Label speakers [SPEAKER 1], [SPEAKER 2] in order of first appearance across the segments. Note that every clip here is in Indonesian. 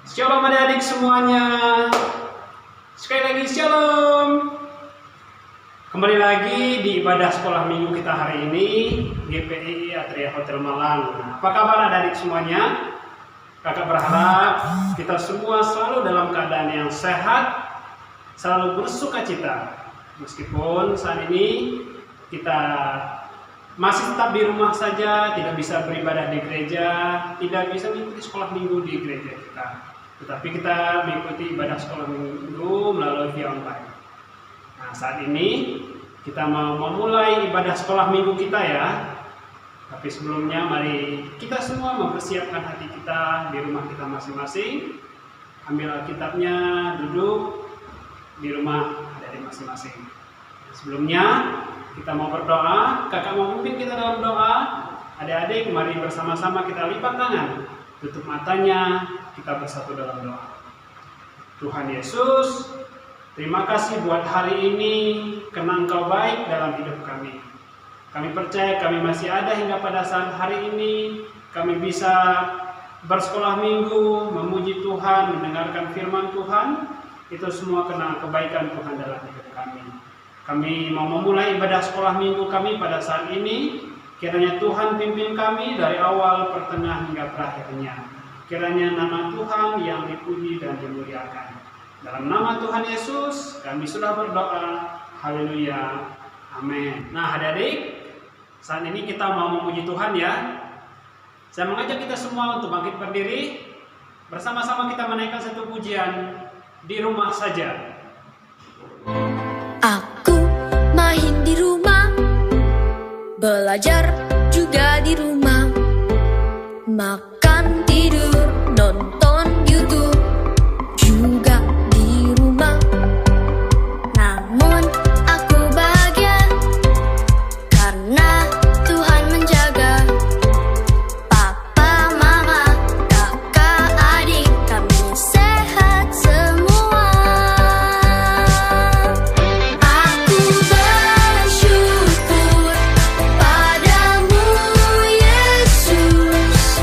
[SPEAKER 1] Shalom adik-adik semuanya. Sekali lagi shalom. Kembali lagi di ibadah sekolah minggu kita hari ini GPI Atria Hotel Malang. Apa kabar adik-adik semuanya? Kakak berharap kita semua selalu dalam keadaan yang sehat, selalu bersukacita. Meskipun saat ini kita masih tetap di rumah saja, tidak bisa beribadah di gereja, tidak bisa mengikuti sekolah minggu di gereja kita. Tetapi kita mengikuti ibadah sekolah minggu melalui via online. Nah, saat ini kita mau memulai ibadah sekolah minggu kita ya. Tapi sebelumnya mari kita semua mempersiapkan hati kita di rumah kita masing-masing. Ambil Alkitabnya, duduk di rumah dari masing-masing. Sebelumnya kita mau berdoa, kakak mau memimpin kita dalam doa. Adik-adik mari bersama-sama kita lipat tangan, tutup matanya, kita bersatu dalam doa. Tuhan Yesus, terima kasih buat hari ini, karena Engkau baik dalam hidup kami. Kami percaya kami masih ada hingga pada saat hari ini. Kami bisa bersekolah minggu, memuji Tuhan, mendengarkan firman Tuhan. Itu semua karena kebaikan Tuhan dalam hidup kami. Kami mau memulai ibadah sekolah minggu kami pada saat ini. Kiranya Tuhan pimpin kami dari awal, pertengahan hingga terakhirnya. Kiranya nama Tuhan yang dipuji dan dimuliakan. Dalam nama Tuhan Yesus kami sudah berdoa. Haleluya. Amin. Nah adik-adik, saat ini kita mau memuji Tuhan ya. Saya mengajak kita semua untuk bangkit berdiri. Bersama-sama kita menaikkan satu pujian, Di Rumah Saja.
[SPEAKER 2] Aku main di rumah, belajar juga di rumah, makan, tidur, nonton YouTube juga di rumah. Namun aku bahagia karena Tuhan menjaga. Papa, mama, kakak, adik, kami sehat semua. Aku bersyukur padamu Yesus.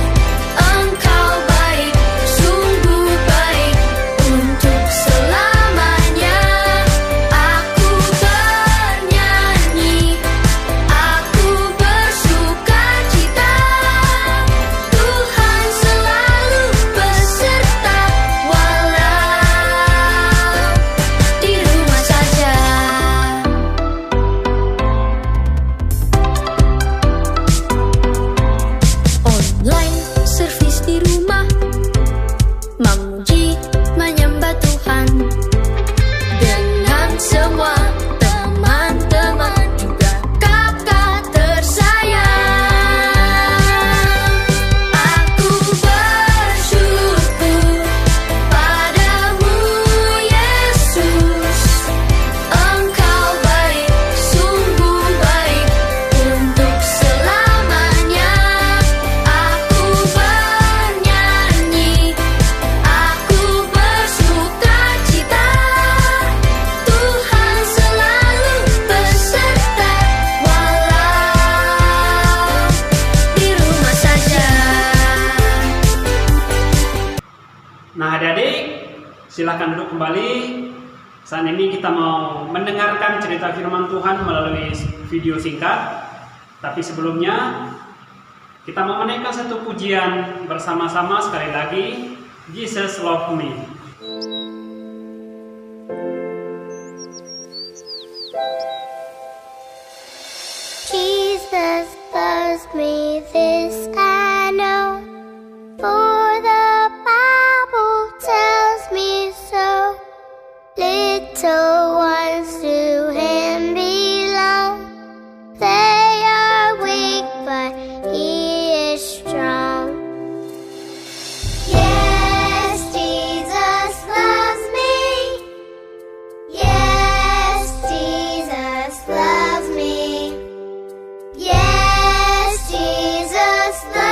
[SPEAKER 2] Engkau baik, sungguh baik untuk selamanya. Aku bernyanyi, aku bersukacita. Tuhan selalu beserta, walau di rumah saja. Online service di rumah, memuji, menyembah Tuhan dengan semua teman-teman, juga kakak tersayang. Aku bersyukur padamu Yesus. Engkau baik, sungguh baik untuk selamanya. Aku bernyanyi, aku bersukacita. Tuhan selalu beserta, walau di rumah saja.
[SPEAKER 1] Nah adik-adik, silahkan duduk kembali. Saat ini kita mau mendengarkan cerita firman Tuhan melalui video singkat. Tapi sebelumnya kita mau menaikkan satu pujian bersama-sama sekali lagi, Jesus Love Me.
[SPEAKER 3] Jesus loves me, this I know, for the Bible tells me so. Little ones to Him belong. They are weak, but He is strong. Yes, Jesus loves me. Yes, Jesus loves me. Yes, Jesus loves me.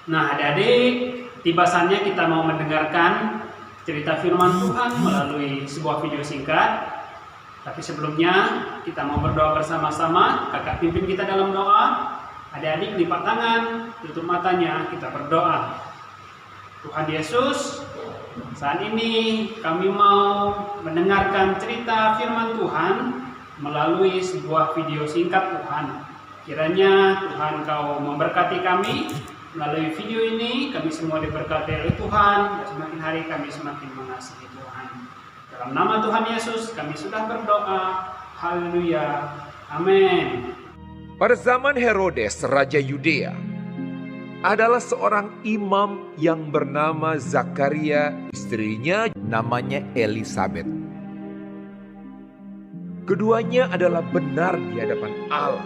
[SPEAKER 1] Nah, adik-adik, tiba saatnya kita mau mendengarkan cerita firman Tuhan melalui sebuah video singkat. Tapi sebelumnya kita mau berdoa bersama-sama. Kakak pimpin kita dalam doa. Adik-adik lipat tangan, tutup matanya, kita berdoa. Tuhan Yesus, saat ini kami mau mendengarkan cerita firman Tuhan melalui sebuah video singkat Tuhan. Kiranya Tuhan Kau memberkati kami melalui video ini. Kami semua diberkati oleh Tuhan, dan semakin hari kami semakin mengasihi Tuhan. Dalam nama Tuhan Yesus kami sudah berdoa. Haleluya. Amin.
[SPEAKER 4] Pada zaman Herodes, Raja Yudea, adalah seorang imam yang bernama Zakaria, istrinya namanya Elisabet. Keduanya adalah benar di hadapan Allah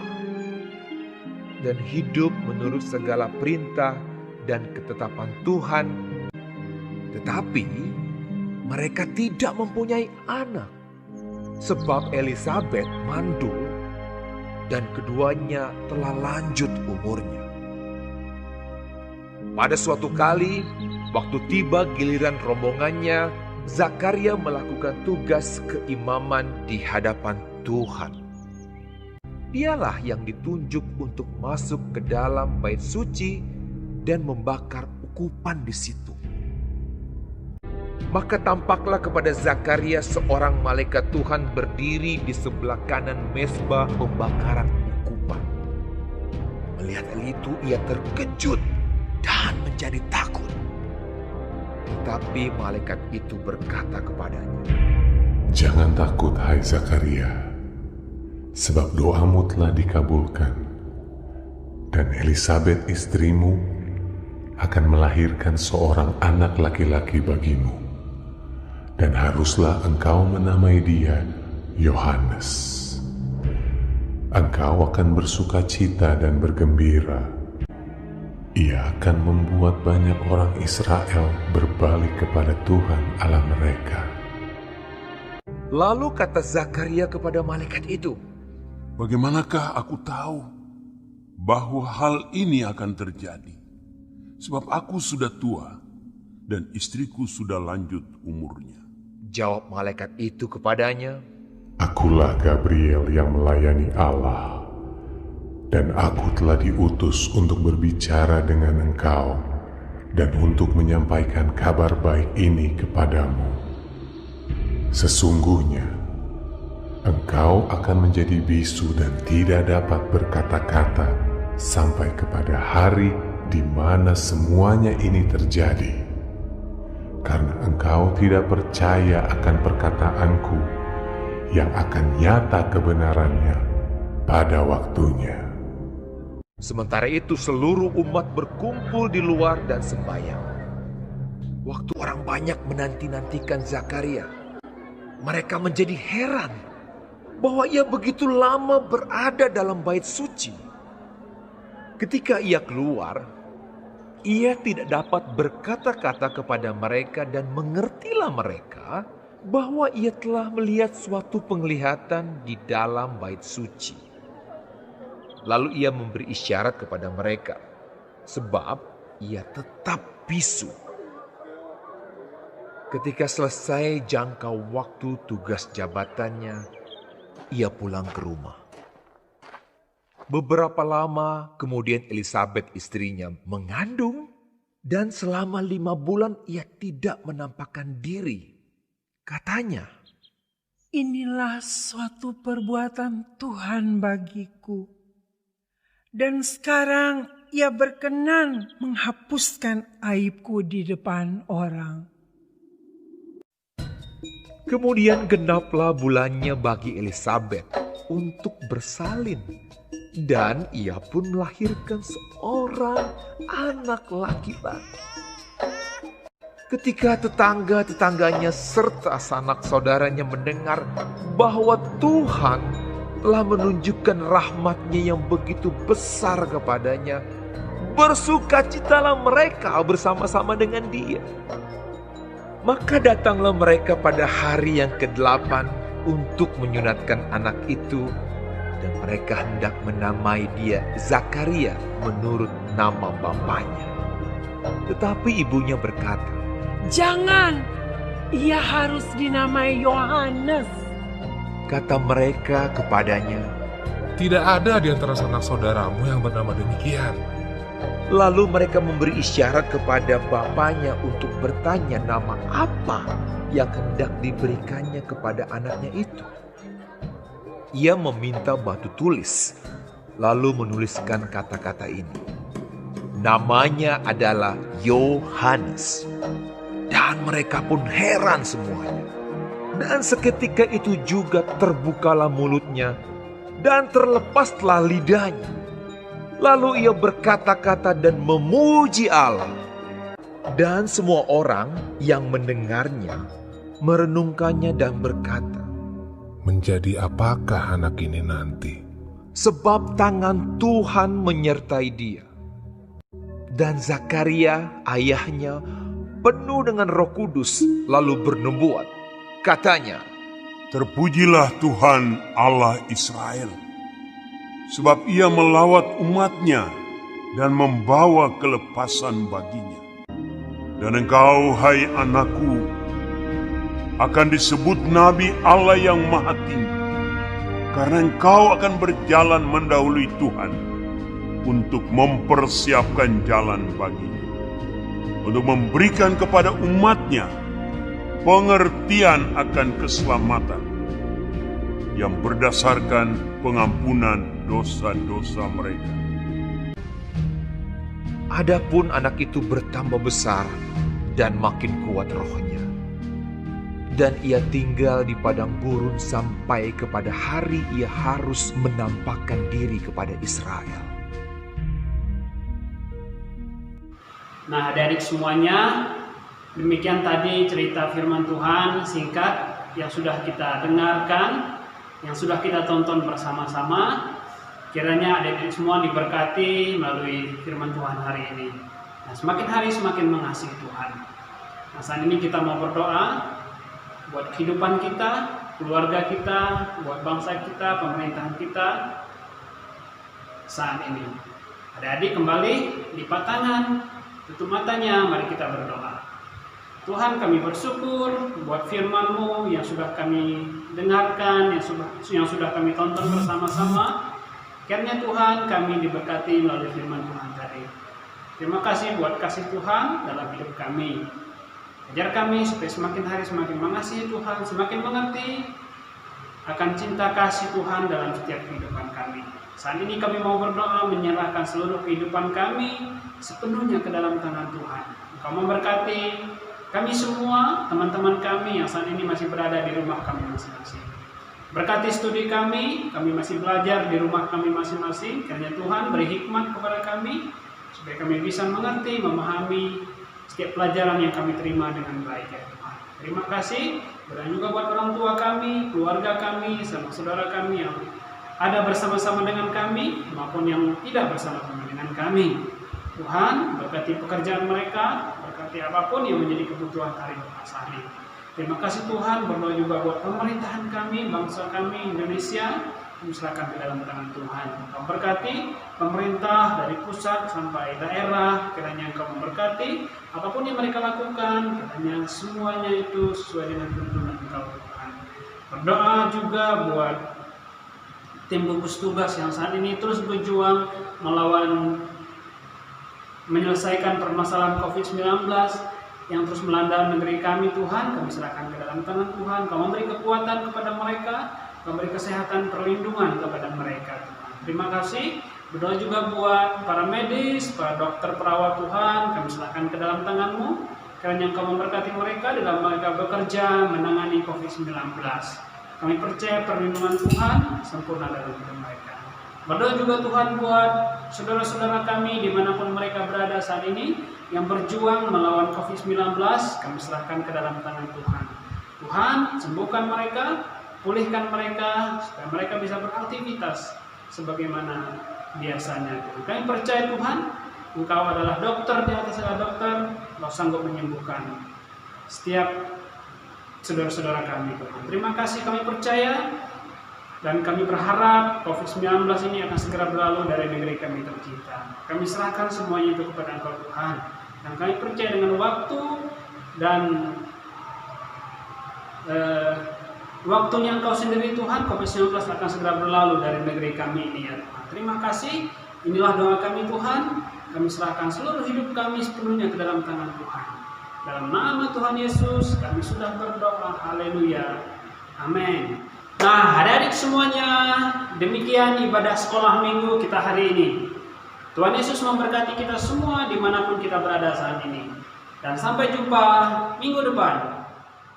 [SPEAKER 4] dan hidup menurut segala perintah dan ketetapan Tuhan. Tetapi mereka tidak mempunyai anak sebab Elisabet mandul dan keduanya telah lanjut umurnya. Pada suatu kali, waktu tiba giliran rombongannya, Zakaria melakukan tugas keimaman di hadapan Tuhan. Dialah yang ditunjuk untuk masuk ke dalam bait suci dan membakar ukupan di situ. Maka tampaklah kepada Zakaria seorang malaikat Tuhan berdiri di sebelah kanan mezbah pembakaran ukupan. Melihat hal itu, ia terkejut dan menjadi takut. Tetapi malaikat itu berkata kepadanya,
[SPEAKER 5] "Jangan takut, hai Zakaria, sebab doamu telah dikabulkan, dan Elisabet istrimu akan melahirkan seorang anak laki-laki bagimu, dan haruslah engkau menamai dia Yohanes. Engkau akan bersuka cita dan bergembira. Ia akan membuat banyak orang Israel berbalik kepada Tuhan Allah mereka."
[SPEAKER 4] Lalu kata Zakaria kepada malaikat itu,
[SPEAKER 6] "Bagaimanakah aku tahu bahwa hal ini akan terjadi? Sebab aku sudah tua dan istriku sudah lanjut umurnya."
[SPEAKER 4] Jawab malaikat itu kepadanya,
[SPEAKER 5] Akulah Gabriel yang melayani Allah, dan aku telah diutus untuk berbicara dengan engkau dan untuk menyampaikan kabar baik ini kepadamu. Sesungguhnya, engkau akan menjadi bisu dan tidak dapat berkata-kata sampai kepada hari di mana semuanya ini terjadi, karena engkau tidak percaya akan perkataanku yang akan nyata kebenarannya pada waktunya.
[SPEAKER 4] Sementara itu seluruh umat berkumpul di luar dan sembahyang. Waktu orang banyak menanti-nantikan Zakaria, mereka menjadi heran bahwa ia begitu lama berada dalam bait suci. Ketika ia keluar, ia tidak dapat berkata-kata kepada mereka dan mengertilah mereka bahwa ia telah melihat suatu penglihatan di dalam bait suci. Lalu ia memberi isyarat kepada mereka, sebab ia tetap bisu. Ketika selesai jangkau waktu tugas jabatannya, ia pulang ke rumah. Beberapa lama kemudian Elisabet istrinya mengandung, dan selama 5 bulan ia tidak menampakkan diri. Katanya,
[SPEAKER 7] "Inilah suatu perbuatan Tuhan bagiku. Dan sekarang ia berkenan menghapuskan aibku di depan orang."
[SPEAKER 4] Kemudian genaplah bulannya bagi Elisabet untuk bersalin, dan ia pun melahirkan seorang anak laki-laki. Ketika tetangga-tetangganya serta sanak saudaranya mendengar bahwa Tuhan telah menunjukkan rahmat-Nya yang begitu besar kepadanya, bersukacitalah mereka bersama-sama dengan dia. Maka datanglah mereka pada hari yang ke-8 untuk menyunatkan anak itu, dan mereka hendak menamai dia Zakaria menurut nama bapaknya. Tetapi ibunya berkata,
[SPEAKER 7] Jangan, ia harus dinamai Yohanes.
[SPEAKER 4] kata mereka kepadanya.
[SPEAKER 5] Tidak ada di antara sanak saudaramu yang bernama demikian.
[SPEAKER 4] Lalu mereka memberi isyarat kepada bapaknya untuk bertanya nama apa yang hendak diberikannya kepada anaknya itu. Ia meminta batu tulis, lalu menuliskan kata-kata ini. Namanya adalah Yohanes. Dan mereka pun heran semuanya. Dan seketika itu juga terbukalah mulutnya dan terlepaslah lidahnya. Lalu ia berkata-kata dan memuji Allah. Dan semua orang yang mendengarnya merenungkannya dan berkata,
[SPEAKER 5] Menjadi apakah anak ini nanti?
[SPEAKER 4] sebab tangan Tuhan menyertai dia. Dan Zakaria ayahnya penuh dengan Roh Kudus lalu bernubuat. Katanya,
[SPEAKER 6] Terpujilah Tuhan Allah Israel, sebab ia melawat umatnya dan membawa kelepasan baginya. Dan engkau, hai anakku, akan disebut Nabi Allah yang Maha Tinggi, karena engkau akan berjalan mendahului Tuhan untuk mempersiapkan jalan baginya, untuk memberikan kepada umatnya pengertian akan keselamatan yang berdasarkan pengampunan dosa-dosa mereka.
[SPEAKER 4] adapun anak itu bertambah besar dan makin kuat rohnya. Dan ia tinggal di padang gurun sampai kepada hari ia harus menampakkan diri kepada Israel.
[SPEAKER 1] Nah, adik-adik semuanya, demikian tadi cerita firman Tuhan singkat yang sudah kita dengarkan, yang sudah kita tonton bersama-sama. Kiranya adik-adik semua diberkati melalui firman Tuhan hari ini. Nah, semakin hari semakin mengasihi Tuhan. Nah, saat ini kita mau berdoa buat kehidupan kita, keluarga kita, buat bangsa kita, pemerintahan kita saat ini. Adik-adik kembali lipat tangan, tutup matanya, mari kita berdoa. Tuhan, kami bersyukur buat firman-Mu yang sudah kami dengarkan, yang sudah kami tonton bersama-sama. Kiranya Tuhan kami diberkati melalui firman Tuhan tadi. Terima kasih buat kasih Tuhan dalam hidup kami. Ajar kami supaya semakin hari semakin mengasihi Tuhan, semakin mengerti akan cinta kasih Tuhan dalam setiap kehidupan kami. Saat ini kami mau berdoa menyerahkan seluruh kehidupan kami sepenuhnya ke dalam tangan Tuhan. Engkau memberkati kami semua, teman-teman kami yang saat ini masih berada di rumah kami masing-masing. Berkati studi kami masih belajar di rumah kami masing-masing. Kiranya Tuhan beri hikmat kepada kami supaya kami bisa mengerti, memahami setiap pelajaran yang kami terima dengan baik ya Tuhan. Terima kasih. Dan juga buat orang tua kami, keluarga kami, sama saudara kami yang ada bersama-sama dengan kami maupun yang tidak bersama-sama dengan kami. Tuhan berkati pekerjaan mereka, berkati apapun yang menjadi kebutuhan hari-hari. Terima kasih Tuhan, berdoa juga buat pemerintahan kami, bangsa kami, Indonesia, kami serahkan ke dalam tangan Tuhan. Engkau berkati pemerintah dari pusat sampai daerah, kiranya Engkau memberkati apapun yang mereka lakukan, kiranya semuanya itu sesuai dengan tuntunan Engkau Tuhan. Berdoa juga buat tim gugus tugas yang saat ini terus berjuang menyelesaikan permasalahan COVID-19 yang terus melanda negeri kami. Tuhan, kami serahkan ke dalam tangan Tuhan. Kau memberi kekuatan kepada mereka, Kau memberi kesehatan, perlindungan kepada mereka Tuhan. Terima kasih. Berdoa juga buat para medis, para dokter perawat Tuhan, kami serahkan ke dalam tangan-Mu. Kiranya Engkau memberkati mereka dalam mereka bekerja menangani COVID-19. Kami percaya perlindungan Tuhan sempurna dalam hidup mereka. Berdoa juga Tuhan buat saudara-saudara kami dimanapun mereka berada saat ini yang berjuang melawan COVID-19, kami serahkan ke dalam tangan Tuhan. Tuhan, sembuhkan mereka, pulihkan mereka, supaya mereka bisa beraktivitas sebagaimana biasanya. Kami percaya Tuhan, Engkau adalah dokter di atas segala dokter, Engkau sanggup menyembuhkan setiap saudara-saudara kami Tuhan. Terima kasih, kami percaya dan kami berharap COVID-19 ini akan segera berlalu dari negeri kami tercinta. Kami serahkan semuanya itu kepada Engkau Tuhan. Dan kami percaya dengan waktu dan waktunya Engkau sendiri Tuhan, COVID-19 akan segera berlalu dari negeri kami ini ya Tuhan. Terima kasih, inilah doa kami Tuhan. Kami serahkan seluruh hidup kami sepenuhnya ke dalam tangan Tuhan. Dalam nama Tuhan Yesus kami sudah berdoa, haleluya, amin. Nah adik-adik semuanya, demikian ibadah sekolah minggu kita hari ini. Tuhan Yesus memberkati kita semua dimanapun kita berada saat ini. Dan sampai jumpa minggu depan.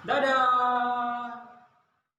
[SPEAKER 1] Dadah.